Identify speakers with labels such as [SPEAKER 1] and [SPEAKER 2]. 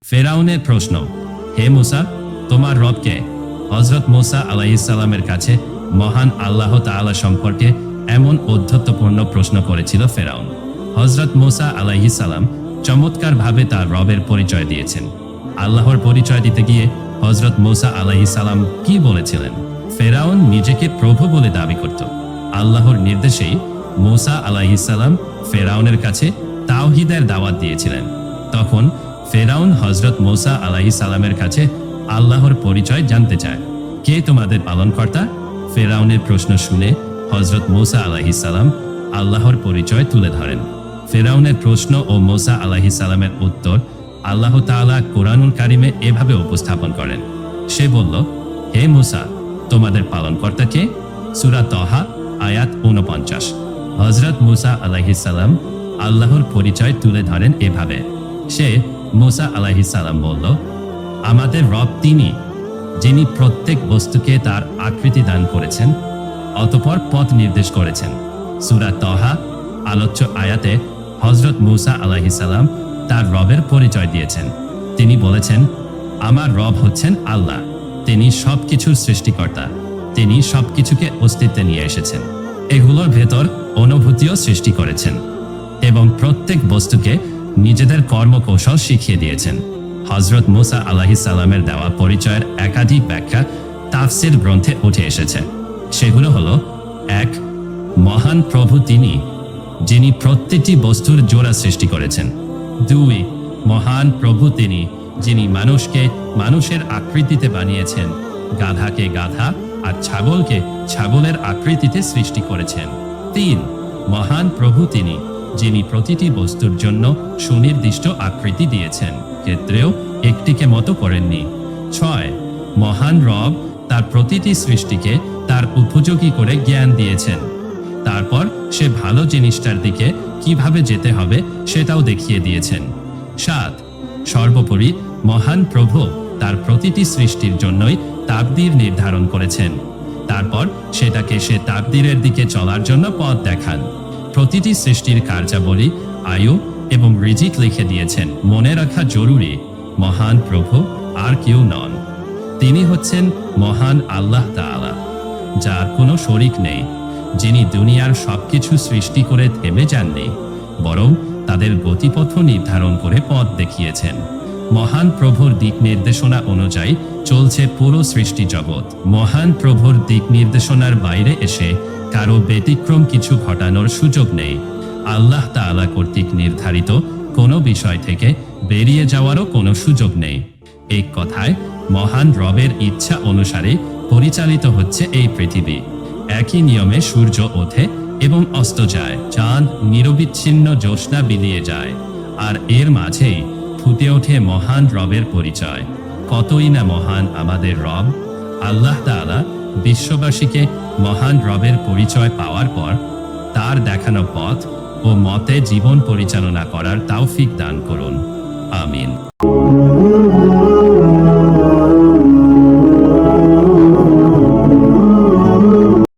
[SPEAKER 1] ফেরাউনের প্রশ্ন, হে মুসা, তোমার রবকে? হযরত মুসা আলাইহিস সালামের কাছে মহান আল্লাহ তাআলা সম্পর্কে এমন ঔদ্ধত্যপূর্ণ প্রশ্ন করেছিল ফেরাউন। হযরত মুসা আলাইহিস সালাম চমৎকারভাবে তার রবের পরিচয় দিয়েছেন। আল্লাহর পরিচয় দিতে গিয়ে হযরত মুসা আলাইহিস সালাম কি বলেছিলেন? ফেরাউন নিজেকে প্রভু বলে দাবি করত। আল্লাহর নির্দেশেই মুসা আলাইহিস সালাম ফেরাউনের কাছে তাওহীদের দাওয়াত দিয়েছিলেন। তখন ফেরাউন হযরত মুসা আলাইহিস সালামের কাছে আল্লাহর পরিচয় জানতে চায়। কে তোমাদের পালনকর্তা? ফেরাউনের প্রশ্ন শুনে হযরত মুসা আলাইহিস সালাম আল্লাহর পরিচয় তুলে ধরেন। ফেরাউনের প্রশ্ন ও মুসা আলাইহিস সালামের উত্তর আল্লাহ তাআলা কোরআনুল কারিমে এভাবে উপস্থাপন করেন। সে বলল, হে মুসা, তোমাদের পালনকর্তা কে? সূরা তহা আয়াত ৪৯। হযরত মুসা আলাইহিস সালাম আল্লাহর পরিচয় তুলে ধরেন এভাবে। সে মুসা আলাইহিস সালাম বলল, আমাদের রব তিনি, যিনি প্রত্যেক বস্তুকে তার আকৃতি দান করেছেন, অতঃপর পথ নির্দেশ করেছেন। সূরা তহা আলোচ্য আয়াতে হযরত মুসা আলাইহিস সালাম তার রবের পরিচয় দিয়েছেন। তিনি বলেছেন, আমার রব হচ্ছেন আল্লাহ, তিনি সবকিছুর সৃষ্টিকর্তা, তিনি সবকিছুকে অস্তিত্বে নিয়ে এসেছেন, এগুলোর ভেতর অনুভূতিও সৃষ্টি করেছেন এবং প্রত্যেক বস্তুকে নিজেদের কর্মকৌশল শিখিয়ে দিয়েছেন। হযরত মুসা আলাইহিস সালামের দেওয়া পরিচয়ের একাধিক ব্যাখ্যা তাফসীর গ্রন্থে উঠে এসেছে। সেগুলো হলো, ১. মহান প্রভু তিনি, যিনি প্রত্যেকটি বস্তুর জোড়া সৃষ্টি করেছেন। ২. মহান প্রভু তিনি, যিনি মানুষকে মানুষের আকৃতিতে বানিয়েছেন, গাধাকে গাধা আর ছাগলকে ছাগলের আকৃতিতে সৃষ্টি করেছেন। ৩. মহান প্রভু তিনি, যিনি প্রতিটি বস্তুর জন্য সুনির্দিষ্ট আকৃতি দিয়েছেন, ক্ষেত্রেও একটিকে মতো করেননি। ৬. মহান রব তার প্রতিটি সৃষ্টিকে তার উপযোগী করে জ্ঞান দিয়েছেন, তারপর সে ভালো জিনিসটার দিকে কিভাবে যেতে হবে সেটাও দেখিয়ে দিয়েছেন। ৭. সর্বোপরি মহান প্রভু তার প্রতিটি সৃষ্টির জন্যই তাকদীর নির্ধারণ করেছেন, তারপর সেটাকে সে তাকদীরের দিকে চলার জন্য পথ দেখান। প্রতিটি সৃষ্টির কার্যাবলী, আয়ু এবং রিজিক লিখে দিয়েছেন। মনে রাখা জরুরি, মহান প্রভু আর কেউ নন। তিনি হচ্ছেন মহান আল্লাহ তাআলা, যার কোনো শরিক নেই, যিনি দুনিয়ার সবকিছু সৃষ্টি করে থেমে যাননি, বরং তাদের গতিপথ নির্ধারণ করে পথ দেখিয়েছেন। মহান প্রভুর দিক নির্দেশনা অনুযায়ী চলছে পুরো সৃষ্টি জগৎ। মহান প্রভুর দিক নির্দেশনার বাইরে এসে কারো ব্যতিক্রম কিছু ঘটানোর সুযোগ নেই। আল্লাহ তাআলা কর্তৃক নির্ধারিত কোনো বিষয় থেকে বেরিয়ে যাওয়ারও কোনো সুযোগ নেই। এক কথায় মহান রবের ইচ্ছা অনুসারে পরিচালিত হচ্ছে এই পৃথিবী। একই নিয়মে সূর্য ওঠে এবং অস্ত যায়, চাঁদ নিরবিচ্ছিন্ন জ্যোৎস্না বিলিয়ে যায়, আর এর মাঝেই ফুটে ওঠে মহান রবের পরিচয়। কতই না মহান আমাদের রব! আল্লাহ তাআলা বিশ্ববাসীকে মহান রবের পরিচয় পাওয়ার পর তার দেখানো পথ ও মতে জীবন পরিচালনা করার তৌফিক দান করুন। আমিন।